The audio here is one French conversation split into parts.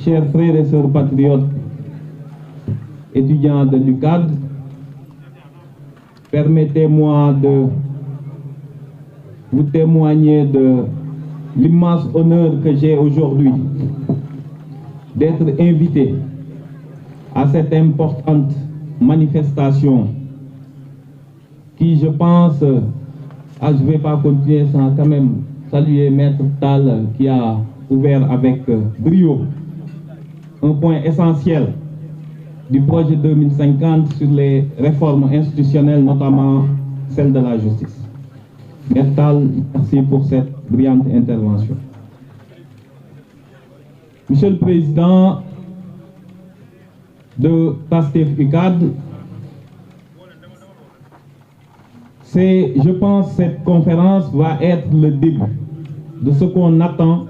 chers frères et sœurs patriotes, étudiants de l'UCAD, permettez-moi de vous témoigner de l'immense honneur que j'ai aujourd'hui d'être invité à cette importante manifestation qui, je pense, je ne vais pas continuer sans quand même saluer Maître Tal qui a ouvert avec brio un point essentiel du projet 2050 sur les réformes institutionnelles, notamment celle de la justice. Maître Tal, merci pour cette brillante intervention. Monsieur le Président de PASTEF-UCAD, je pense que cette conférence va être le début de ce qu'on attend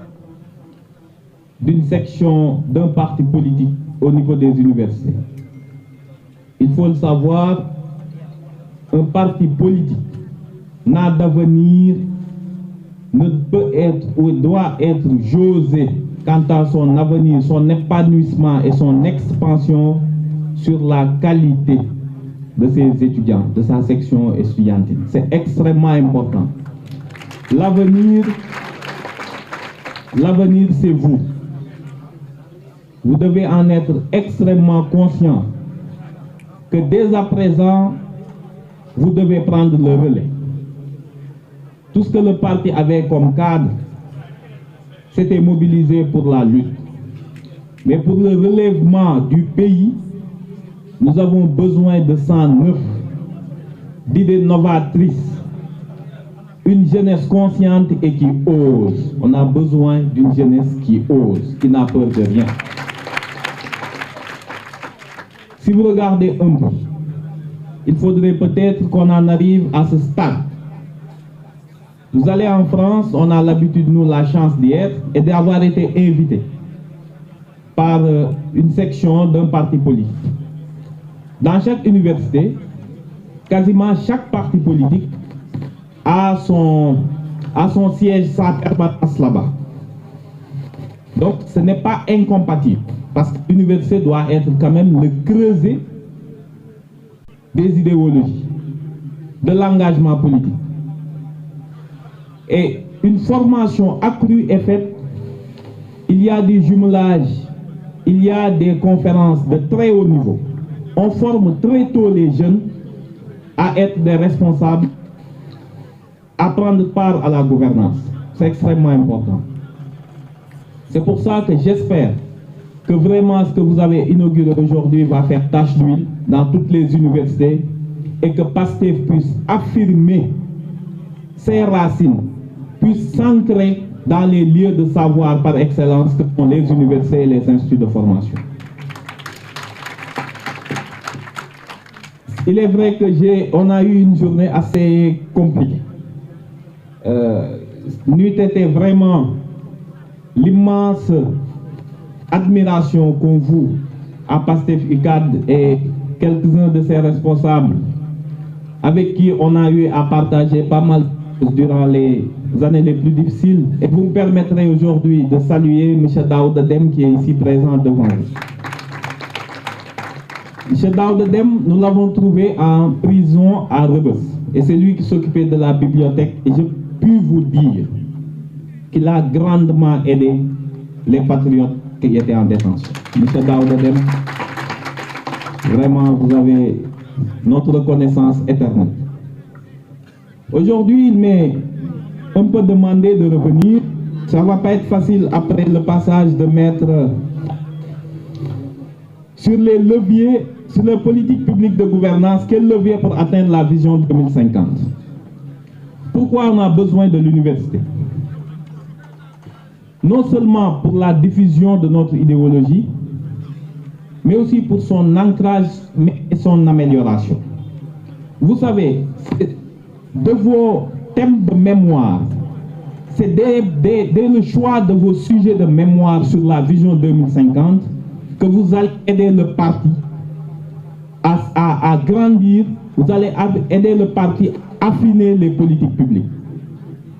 d'une section d'un parti politique au niveau des universités. Il faut le savoir, un parti politique n'a d'avenir, ne peut être ou doit être jauger quant à son avenir, son épanouissement et son expansion sur la qualité de ses étudiants, de sa section estudiantine. C'est extrêmement important. L'avenir, c'est vous. Vous devez en être extrêmement conscient que dès à présent, vous devez prendre le relais. Tout ce que le parti avait comme cadre, c'était mobilisé pour la lutte. Mais pour le relèvement du pays, nous avons besoin de sang neuf, d'idées novatrices, une jeunesse consciente et qui ose. On a besoin d'une jeunesse qui ose, qui n'a peur de rien. Si vous regardez un peu, il faudrait peut-être qu'on en arrive à ce stade. Vous allez en France, on a l'habitude, nous, la chance d'y être et d'avoir été invité par une section d'un parti politique. Dans chaque université, quasiment chaque parti politique a son siège, sa permanence là-bas. Donc ce n'est pas incompatible, parce que l'université doit être quand même le creuset des idéologies, de l'engagement politique. Et une formation accrue est faite, il y a des jumelages, il y a des conférences de très haut niveau. On forme très tôt les jeunes à être des responsables, à prendre part à la gouvernance. C'est extrêmement important. C'est pour ça que j'espère que vraiment ce que vous avez inauguré aujourd'hui va faire tache d'huile dans toutes les universités et que PASTEF puisse affirmer ses racines, puisse s'ancrer dans les lieux de savoir par excellence que sont les universités et les instituts de formation. Il est vrai que on a eu une journée assez compliquée. N'eût été vraiment l'immense admiration qu'on voue à PASTEF-UCAD et quelques-uns de ses responsables avec qui on a eu à partager pas mal durant les années les plus difficiles. Et vous me permettrez aujourd'hui de saluer M. Daouda Dem qui est ici présent devant vous. M. Daouda Dem, nous l'avons trouvé en prison à Rebeuss. Et c'est lui qui s'occupait de la bibliothèque. Et je puis vous dire qu'il a grandement aidé les patriotes qui étaient en détention. M. Daouda Dem, vraiment, vous avez notre reconnaissance éternelle. Aujourd'hui, il m'est un peu demandé de revenir. Ça ne va pas être facile après le passage de Maître sur les leviers, sur les politiques publiques de gouvernance. Quel levier pour atteindre la vision 2050? Pourquoi on a besoin de l'université? Non seulement pour la diffusion de notre idéologie, mais aussi pour son ancrage et son amélioration. Vous savez, de vos thèmes de mémoire, c'est dès le choix de vos sujets de mémoire sur la vision 2050 que vous allez aider le parti à grandir, vous allez aider le parti à affiner les politiques publiques.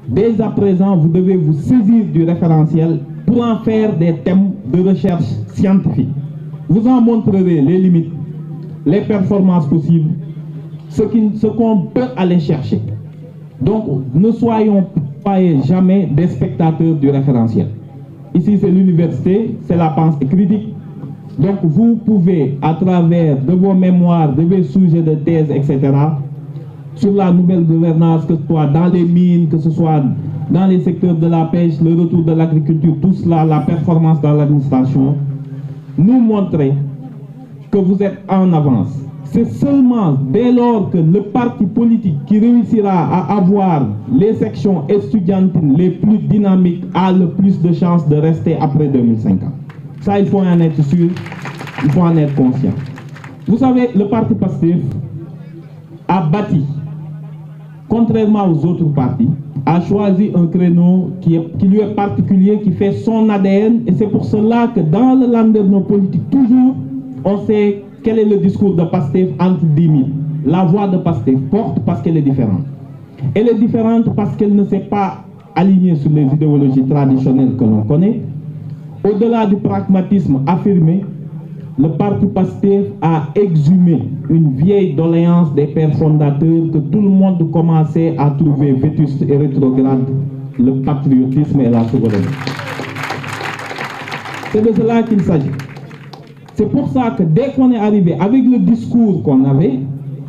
Dès à présent, vous devez vous saisir du référentiel pour en faire des thèmes de recherche scientifique. Vous en montrerez les limites, les performances possibles, ce qu'on peut aller chercher. Donc, ne soyons pas et jamais des spectateurs du référentiel. Ici, c'est l'université, c'est la pensée critique. Donc, vous pouvez, à travers de vos mémoires, de vos sujets de thèse, etc., sur la nouvelle gouvernance, que ce soit dans les mines, que ce soit dans les secteurs de la pêche, le retour de l'agriculture, tout cela, la performance dans l'administration, nous montrer que vous êtes en avance. C'est seulement dès lors que le parti politique qui réussira à avoir les sections estudiantines les plus dynamiques a le plus de chances de rester après 2050. Ça, il faut en être sûr, il faut en être conscient. Vous savez, le parti PASTEF a bâti, contrairement aux autres partis, a choisi un créneau qui lui est particulier, qui fait son ADN, et c'est pour cela que dans le landerneau politique, toujours, on sait quel est le discours de PASTEF entre 10 000. La voix de PASTEF porte parce qu'elle est différente. Elle est différente parce qu'elle ne s'est pas alignée sur les idéologies traditionnelles que l'on connaît. Au-delà du pragmatisme affirmé, le parti PASTEF a exhumé une vieille doléance des pères fondateurs que tout le monde commençait à trouver vétuste et rétrograde, le patriotisme et la souveraineté. C'est de cela qu'il s'agit. C'est pour ça que dès qu'on est arrivé avec le discours qu'on avait,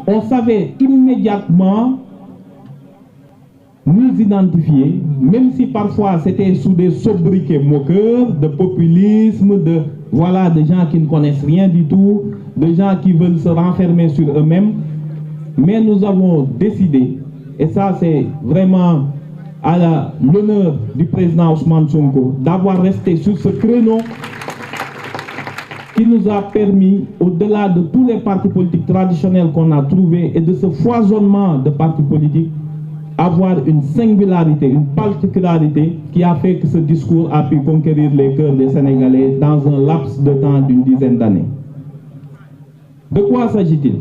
on savait immédiatement nous identifier, même si parfois c'était sous des sobriquets moqueurs, de populisme, de gens qui ne connaissent rien du tout, de gens qui veulent se renfermer sur eux-mêmes. Mais nous avons décidé, et ça c'est vraiment à l'honneur du président Ousmane Sonko, d'avoir resté sur ce créneau qui nous a permis, au-delà de tous les partis politiques traditionnels qu'on a trouvés et de ce foisonnement de partis politiques, avoir une singularité, une particularité qui a fait que ce discours a pu conquérir les cœurs des Sénégalais dans un laps de temps d'une dizaine d'années. De quoi s'agit-il?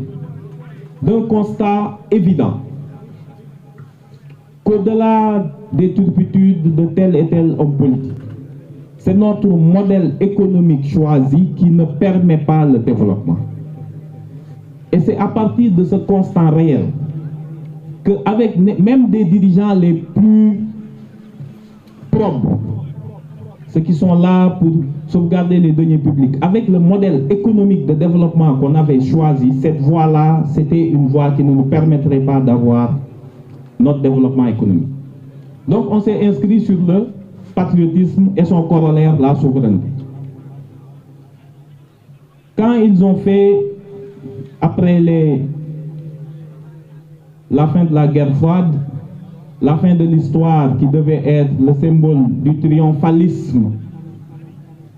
D'un constat évident qu'au-delà des turpitudes de tel et tel homme politique, c'est notre modèle économique choisi qui ne permet pas le développement. Et c'est à partir de ce constat réel qu'avec même des dirigeants les plus probes, ceux qui sont là pour sauvegarder les deniers publics, avec le modèle économique de développement qu'on avait choisi, cette voie-là, c'était une voie qui ne nous permettrait pas d'avoir notre développement économique. Donc on s'est inscrit sur le patriotisme et son corollaire, la souveraineté. Quand ils ont fait, après la fin de la guerre froide, la fin de l'histoire qui devait être le symbole du triomphalisme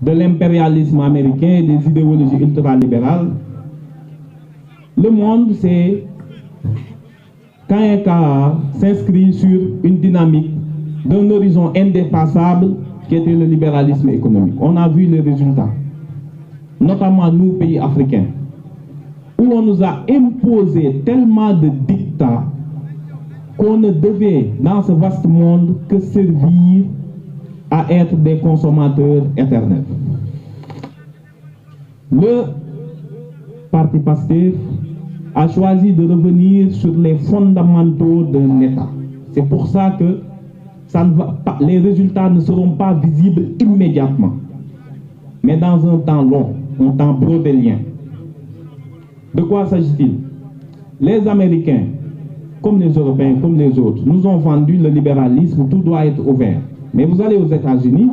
de l'impérialisme américain et des idéologies ultralibérales, le monde s'est, s'inscrit sur une dynamique d'un horizon indépassable qui était le libéralisme économique. On a vu les résultats, notamment nous, pays africains, où on nous a imposé tellement de dictats qu'on ne devait, dans ce vaste monde, que servir à être des consommateurs éternels. Le parti PASTEF a choisi de revenir sur les fondamentaux d'un État. C'est pour ça que les résultats ne seront pas visibles immédiatement, mais dans un temps long, un temps brodélien. De quoi s'agit-il? Les Américains, comme les Européens, comme les autres, nous ont vendu le libéralisme, tout doit être ouvert. Mais vous allez aux États-Unis,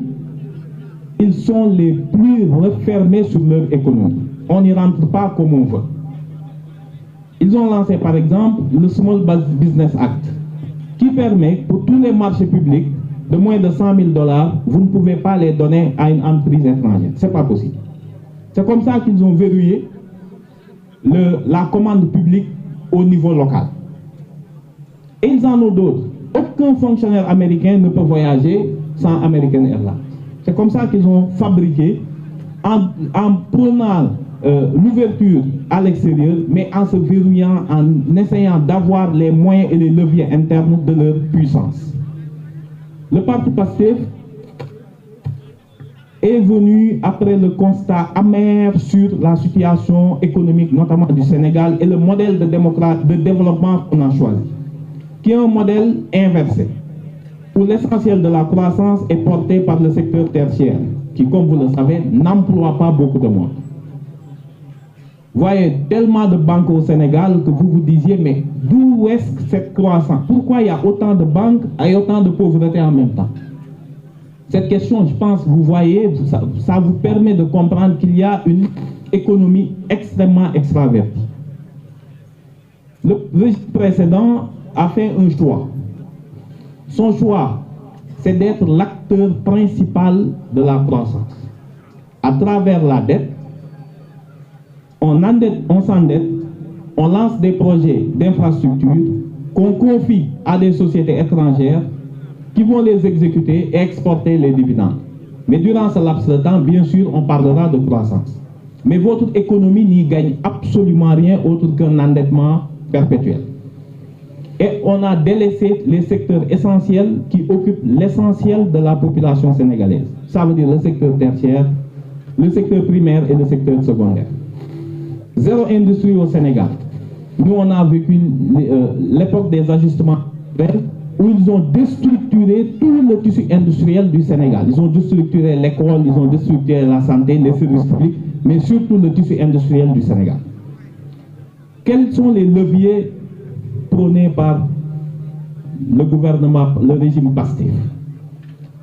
ils sont les plus refermés sur leur économie. On n'y rentre pas comme on veut. Ils ont lancé par exemple le Small Business Act, qui permet pour tous les marchés publics de moins de 100 000 $, vous ne pouvez pas les donner à une entreprise étrangère. Ce n'est pas possible. C'est comme ça qu'ils ont verrouillé la commande publique au niveau local. Et ils en ont d'autres. Aucun fonctionnaire américain ne peut voyager sans American Airlines. C'est comme ça qu'ils ont fabriqué, en prenant l'ouverture à l'extérieur, mais en se verrouillant, en essayant d'avoir les moyens et les leviers internes de leur puissance. Le parti PASTEF est venu après le constat amer sur la situation économique, notamment du Sénégal, et le modèle de développement qu'on a choisi, qui est un modèle inversé, où l'essentiel de la croissance est porté par le secteur tertiaire, qui, comme vous le savez, n'emploie pas beaucoup de monde. Vous voyez tellement de banques au Sénégal que vous vous disiez, mais d'où est-ce que cette croissance? Pourquoi il y a autant de banques et autant de pauvreté en même temps? Cette question, je pense, vous voyez, ça vous permet de comprendre qu'il y a une économie extrêmement extravertie. Le régime précédent a fait un choix. Son choix, c'est d'être l'acteur principal de la croissance. À travers la dette, on s'endette, on lance des projets d'infrastructure qu'on confie à des sociétés étrangères qui vont les exécuter et exporter les dividendes. Mais durant ce laps de temps, bien sûr, on parlera de croissance. Mais votre économie n'y gagne absolument rien autre qu'un endettement perpétuel. Et on a délaissé les secteurs essentiels qui occupent l'essentiel de la population sénégalaise. Ça veut dire le secteur tertiaire, le secteur primaire et le secteur secondaire. Zéro industrie au Sénégal. Nous, on a vécu l'époque des ajustements où ils ont déstructuré tout le tissu industriel du Sénégal. Ils ont déstructuré l'école, ils ont déstructuré la santé, les services publics, mais surtout le tissu industriel du Sénégal. Quels sont les leviers prônés par le gouvernement, le régime Pastef?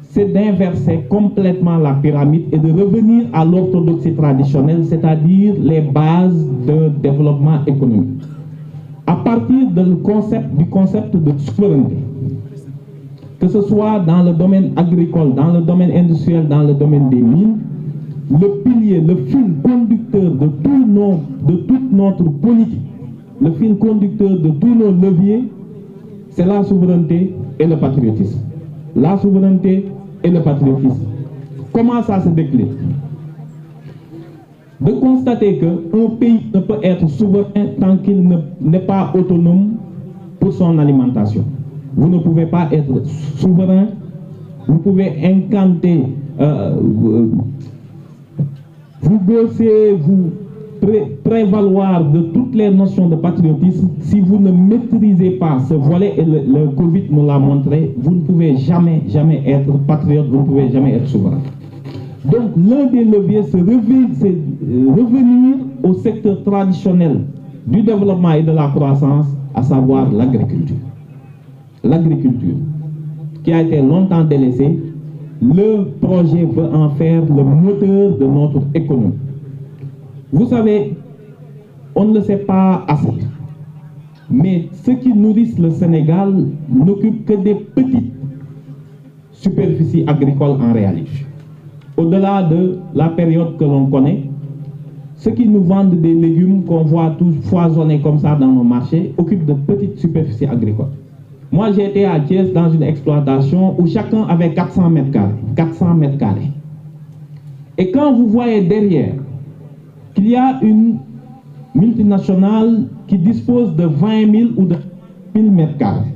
C'est d'inverser complètement la pyramide et de revenir à l'orthodoxie traditionnelle, c'est-à-dire les bases de développement économique. À partir du concept de souveraineté, que ce soit dans le domaine agricole, dans le domaine industriel, dans le domaine des mines, le pilier, le fil conducteur de toute notre politique, le fil conducteur de tous nos leviers, c'est la souveraineté et le patriotisme. La souveraineté et le patriotisme. Comment ça se décline? De constater qu'un pays ne peut être souverain tant qu'il n'est pas autonome pour son alimentation. Vous ne pouvez pas être souverain, vous pouvez incanter, vous bosser, vous prévaloir de toutes les notions de patriotisme. Si vous ne maîtrisez pas ce volet, et le Covid nous l'a montré, vous ne pouvez jamais être patriote, vous ne pouvez jamais être souverain. Donc l'un des leviers, c'est revenir au secteur traditionnel du développement et de la croissance, à savoir l'agriculture. L'agriculture, qui a été longtemps délaissée, le projet veut en faire le moteur de notre économie. Vous savez, on ne le sait pas assez, mais ceux qui nourrissent le Sénégal n'occupent que des petites superficies agricoles en réalité. Au-delà de la période que l'on connaît, ceux qui nous vendent des légumes qu'on voit tous foisonner comme ça dans nos marchés occupent de petites superficies agricoles. Moi, j'ai été à Thiès dans une exploitation où chacun avait 400 mètres carrés. 400 mètres carrés. Et quand vous voyez derrière qu'il y a une multinationale qui dispose de 20 000 ou de 1000 mètres carrés,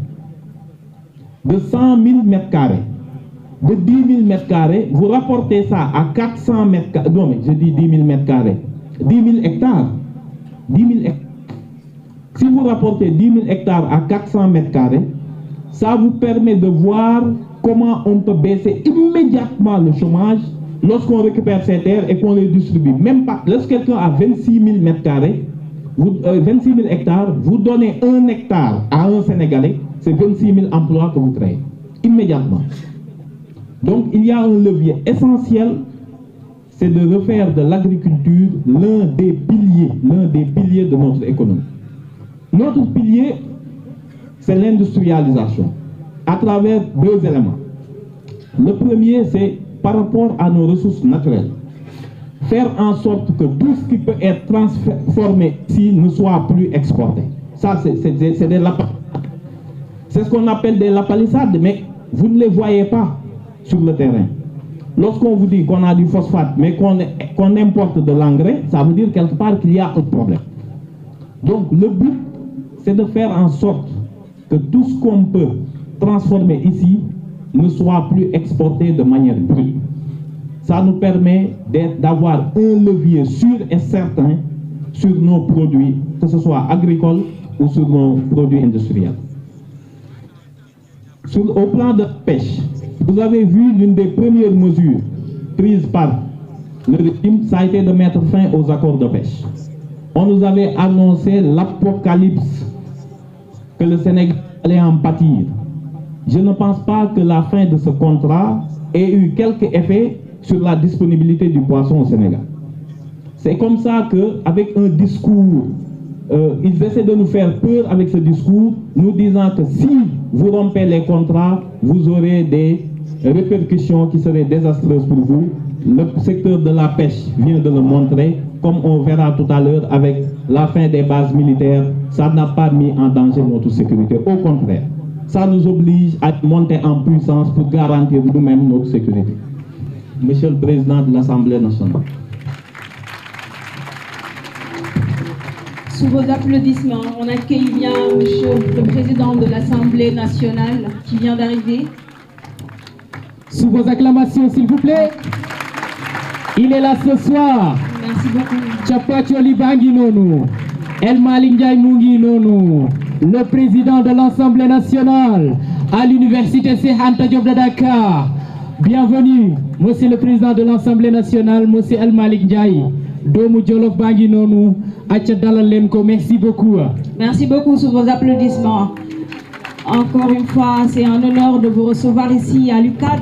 de 100 000 mètres carrés, de 10 000 mètres carrés, vous rapportez ça à 400 mètres carrés, non mais je dis 10 000 mètres carrés, 10 000 hectares, 10 000 hectares. Si vous rapportez 10 000 hectares à 400 mètres carrés, ça vous permet de voir comment on peut baisser immédiatement le chômage lorsqu'on récupère ces terres et qu'on les distribue. Même pas, lorsque quelqu'un a 26 000 mètres carrés, 26 000 hectares, vous donnez 1 hectare à un Sénégalais, c'est 26 000 emplois que vous créez, immédiatement. Donc il y a un levier essentiel, c'est de refaire de l'agriculture l'un des piliers de notre économie. Notre pilier, c'est l'industrialisation, à travers 2 éléments. Le premier, c'est par rapport à nos ressources naturelles. Faire en sorte que tout ce qui peut être transformé ici ne soit plus exporté. Ça, c'est des lapalissades. C'est ce qu'on appelle des lapalissades, mais vous ne les voyez pas sur le terrain. Lorsqu'on vous dit qu'on a du phosphate, mais qu'on importe de l'engrais, ça veut dire quelque part qu'il y a un problème. Donc le but, c'est de faire en sorte que tout ce qu'on peut transformer ici ne soit plus exporté de manière brute. ça nous permet d'avoir un levier sûr et certain sur nos produits, que ce soit agricoles ou sur nos produits industriels. Au plan de pêche, vous avez vu l'une des premières mesures prises par le régime, ça a été de mettre fin aux accords de pêche. On nous avait annoncé l'apocalypse, que le Sénégal allait en pâtir. Je ne pense pas que la fin de ce contrat ait eu quelque effet sur la disponibilité du poisson au Sénégal. C'est comme ça qu'avec un discours, ils essaient de nous faire peur avec ce discours, nous disant que si vous rompez les contrats, vous aurez des répercussions qui seraient désastreuses pour vous. Le secteur de la pêche vient de le montrer, comme on verra tout à l'heure avec la fin des bases militaires, ça n'a pas mis en danger notre sécurité. Au contraire, ça nous oblige à monter en puissance pour garantir nous-mêmes notre sécurité. Monsieur le Président de l'Assemblée nationale. Sous vos applaudissements, on accueille bien Monsieur le Président de l'Assemblée nationale qui vient d'arriver. Sous vos acclamations, s'il vous plaît. Il est là ce soir. Merci beaucoup. Tchapacholi Bangi Nonou, El Malick Ndiaye Mungi Nonou, le président de l'Assemblée nationale à l'Université Cheikh Anta Diop de Dakar. Bienvenue, Monsieur le Président de l'Assemblée nationale, Monsieur El Malick Ndiaye. Domou Jolof Bangi Nonou, Acha Dalal Lenko, merci beaucoup. Merci beaucoup sous vos applaudissements. Encore une fois, c'est un honneur de vous recevoir ici à l'UCAD.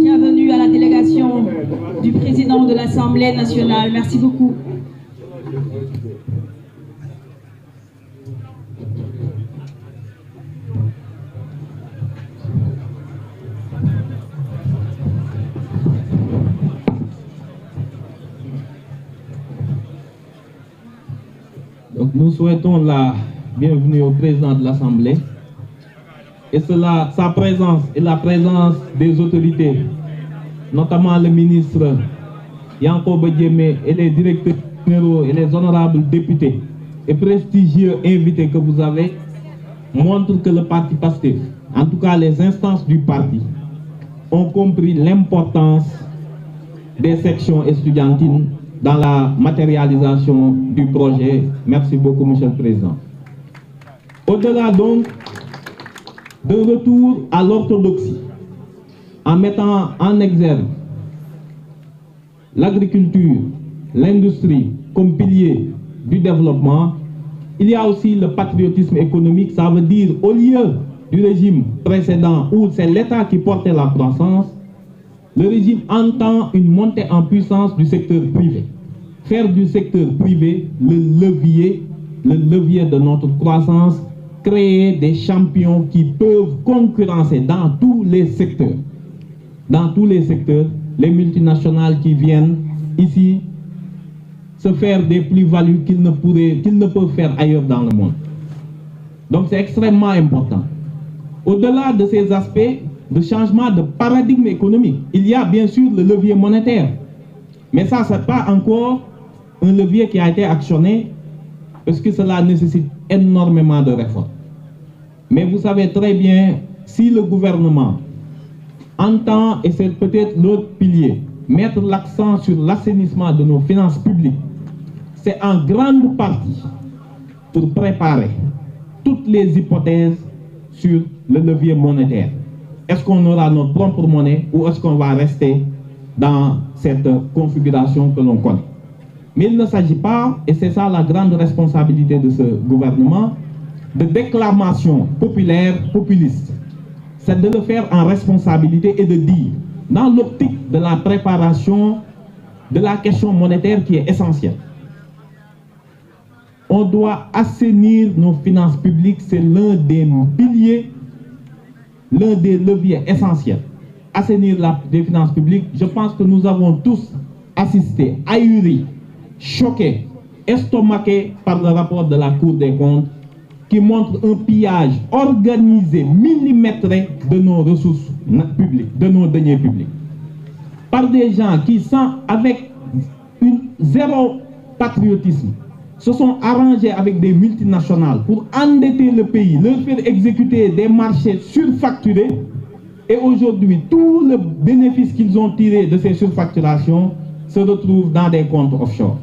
Bienvenue à la délégation du président de l'Assemblée nationale. Merci beaucoup. Donc nous souhaitons la bienvenue au président de l'Assemblée. Et cela, sa présence et la présence des autorités, notamment le ministre Yankoba Diémé et les directeurs généraux et les honorables députés et prestigieux invités que vous avez, montrent que le parti PASTEF, en tout cas les instances du parti, ont compris l'importance des sections estudiantines dans la matérialisation du projet. Merci beaucoup, Monsieur le Président. Au-delà donc de retour à l'orthodoxie, en mettant en exergue l'agriculture, l'industrie comme pilier du développement, il y a aussi le patriotisme économique. Ça veut dire, au lieu du régime précédent où c'est l'État qui portait la croissance, le régime entend une montée en puissance du secteur privé. Faire du secteur privé le levier de notre croissance, créer des champions qui peuvent concurrencer dans tous les secteurs. Dans tous les secteurs, les multinationales qui viennent ici se faire des plus-values qu'ils ne peuvent faire ailleurs dans le monde. Donc c'est extrêmement important. Au-delà de ces aspects de changement de paradigme économique, il y a bien sûr le levier monétaire. Mais ça, ce n'est pas encore un levier qui a été actionné parce que cela nécessite énormément de réformes. Mais vous savez très bien, si le gouvernement entend, et c'est peut-être l'autre pilier, mettre l'accent sur l'assainissement de nos finances publiques, c'est en grande partie pour préparer toutes les hypothèses sur le levier monétaire. Est-ce qu'on aura notre propre monnaie ou est-ce qu'on va rester dans cette configuration que l'on connaît? Mais il ne s'agit pas, et c'est ça la grande responsabilité de ce gouvernement, de déclamation populaire, populiste. C'est de le faire en responsabilité et de dire, dans l'optique de la préparation de la question monétaire qui est essentielle, on doit assainir nos finances publiques, c'est l'un des piliers, l'un des leviers essentiels. Assainir les finances publiques, je pense que nous avons tous assisté, ahuris, choqués, estomaqués par le rapport de la Cour des comptes qui montre un pillage organisé, millimétré de nos ressources publiques, de nos deniers publics. Par des gens qui sont avec zéro patriotisme, se sont arrangés avec des multinationales pour endetter le pays, leur faire exécuter des marchés surfacturés. Et aujourd'hui, tout le bénéfice qu'ils ont tiré de ces surfacturations se retrouve dans des comptes offshore.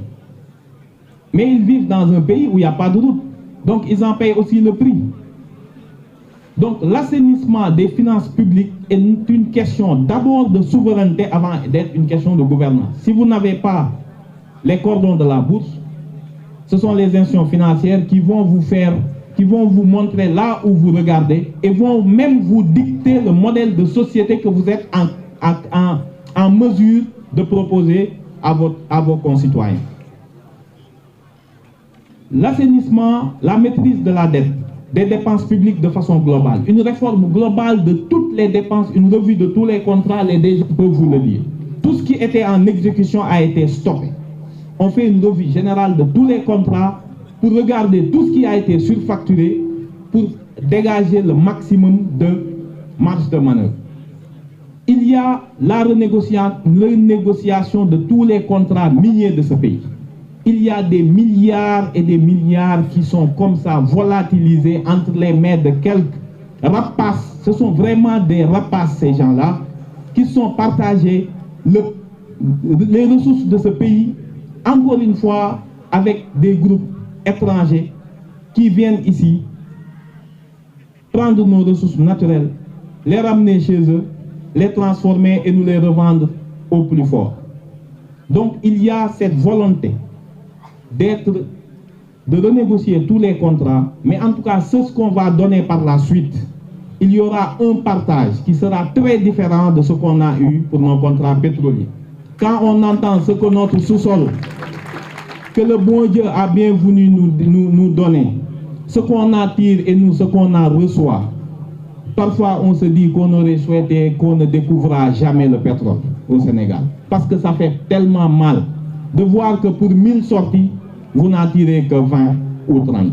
Mais ils vivent dans un pays où il n'y a pas de route. Donc ils en payent aussi le prix. Donc l'assainissement des finances publiques est une question d'abord de souveraineté avant d'être une question de gouvernance. Si vous n'avez pas les cordons de la bourse, ce sont les institutions financières qui vont vous montrer là où vous regardez et vont même vous dicter le modèle de société que vous êtes en mesure de proposer à vos concitoyens. L'assainissement, la maîtrise de la dette, des dépenses publiques de façon globale, une réforme globale de toutes les dépenses, une revue de tous les contrats, les DG peuvent vous le dire. Tout ce qui était en exécution a été stoppé. On fait une revue générale de tous les contrats pour regarder tout ce qui a été surfacturé pour dégager le maximum de marge de manœuvre. Il y a la renégociation de tous les contrats miniers de ce pays. Il y a des milliards et des milliards qui sont comme ça volatilisés entre les mains de quelques rapaces. Ce sont vraiment des rapaces, ces gens-là, qui sont partagés les ressources de ce pays, encore une fois, avec des groupes étrangers qui viennent ici prendre nos ressources naturelles, les ramener chez eux, les transformer et nous les revendre au plus fort. Donc il y a cette volonté de renégocier tous les contrats, mais en tout cas, ce qu'on va donner par la suite, il y aura un partage qui sera très différent de ce qu'on a eu pour nos contrats pétroliers. Quand on entend ce que notre sous-sol, que le bon Dieu a bien voulu nous donner, ce qu'on attire et nous, ce qu'on en reçoit, parfois on se dit qu'on aurait souhaité qu'on ne découvrira jamais le pétrole au Sénégal. Parce que ça fait tellement mal de voir que pour 1000 sorties, vous n'en tirez que 20 ou 30.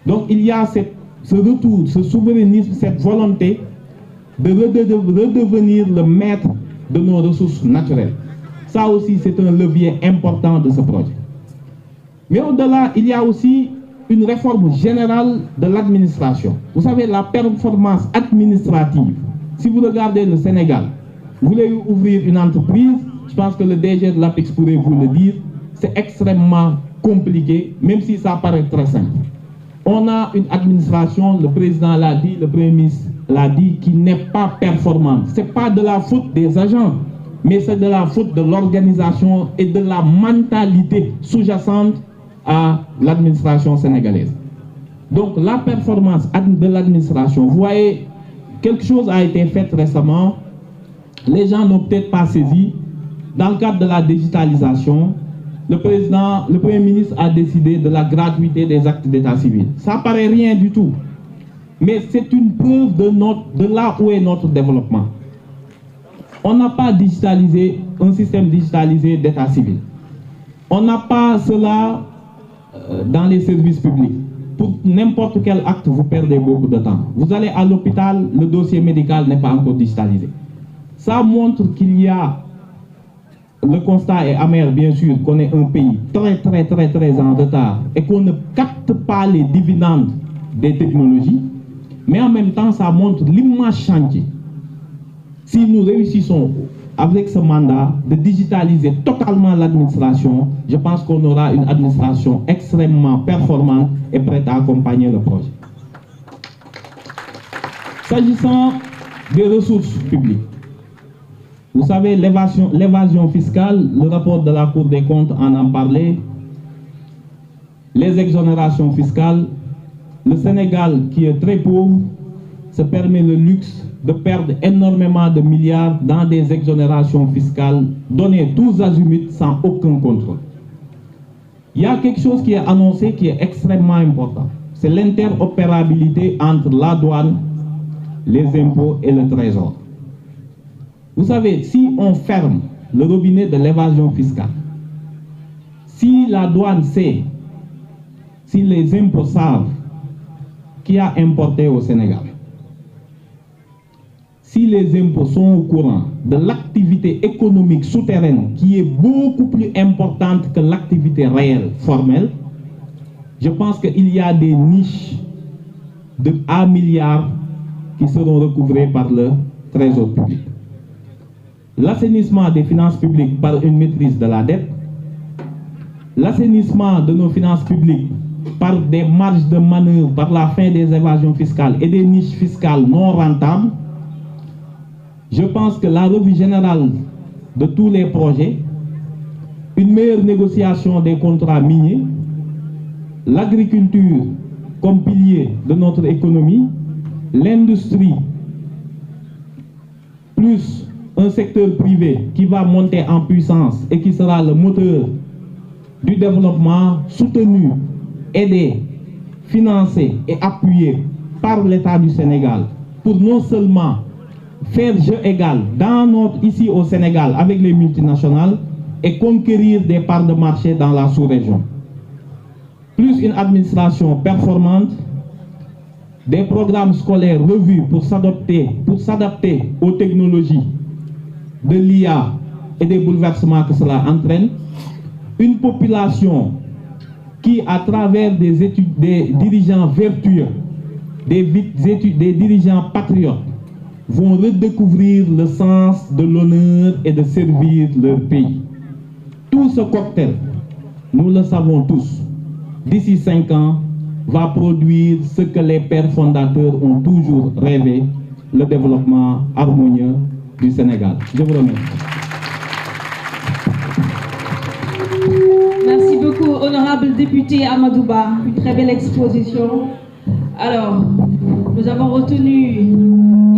Donc il y a ce retour, ce souverainisme, cette volonté de redevenir le maître de nos ressources naturelles. Ça aussi, c'est un levier important de ce projet. Mais au-delà, il y a aussi une réforme générale de l'administration. Vous savez, la performance administrative. Si vous regardez le Sénégal, vous voulez ouvrir une entreprise, je pense que le DG de l'APEX pourrait vous le dire, c'est extrêmement compliqué, même si ça paraît très simple. On a une administration, le président l'a dit, le Premier ministre l'a dit, qui n'est pas performante. Ce n'est pas de la faute des agents, mais c'est de la faute de l'organisation et de la mentalité sous-jacente à l'administration sénégalaise. Donc la performance de l'administration, vous voyez, quelque chose a été fait récemment, les gens n'ont peut-être pas saisi, dans le cadre de la digitalisation, le Premier ministre a décidé de la gratuité des actes d'état civil. Ça ne paraît rien du tout, mais c'est une preuve de là où est notre développement. On n'a pas digitalisé un système digitalisé d'état civil. On n'a pas cela dans les services publics. Pour n'importe quel acte, vous perdez beaucoup de temps. Vous allez à l'hôpital, le dossier médical n'est pas encore digitalisé. Ça montre qu'il y a, le constat est amer bien sûr, qu'on est un pays très en retard et qu'on ne capte pas les dividendes des technologies, mais en même temps ça montre l'immense chantier. Si nous réussissons avec ce mandat de digitaliser totalement l'administration, je pense qu'on aura une administration extrêmement performante et prête à accompagner le projet. S'agissant des ressources publiques, vous savez, l'évasion fiscale, le rapport de la Cour des comptes en parlait, les exonérations fiscales, le Sénégal qui est très pauvre se permet le luxe de perdre énormément de milliards dans des exonérations fiscales données tous azimuts sans aucun contrôle. Il y a quelque chose qui est annoncé qui est extrêmement important. C'est l'interopérabilité entre la douane, les impôts et le trésor. Vous savez, si on ferme le robinet de l'évasion fiscale, si la douane sait, si les impôts savent qui a importé au Sénégal, si les impôts sont au courant de l'activité économique souterraine qui est beaucoup plus importante que l'activité réelle, formelle, je pense qu'il y a des niches de 1 milliard qui seront recouvrées par le Trésor public. L'assainissement des finances publiques par une maîtrise de la dette, l'assainissement de nos finances publiques par des marges de manœuvre, par la fin des évasions fiscales et des niches fiscales non rentables. Je pense que la revue générale de tous les projets, une meilleure négociation des contrats miniers, l'agriculture comme pilier de notre économie, l'industrie, plus un secteur privé qui va monter en puissance et qui sera le moteur du développement soutenu, aidé, financé et appuyé par l'État du Sénégal pour non seulement faire jeu égal ici au Sénégal avec les multinationales et conquérir des parts de marché dans la sous-région. Plus une administration performante, des programmes scolaires revus pour s'adapter aux technologies de l'IA et des bouleversements que cela entraîne, une population qui, à travers des dirigeants vertueux, des dirigeants patriotes, vont redécouvrir le sens de l'honneur et de servir leur pays. Tout ce cocktail, nous le savons tous, d'ici 5 ans, va produire ce que les pères fondateurs ont toujours rêvé, le développement harmonieux du Sénégal. Je vous remercie. Merci beaucoup, honorable député Amadouba. Une très belle exposition. Alors, nous avons retenu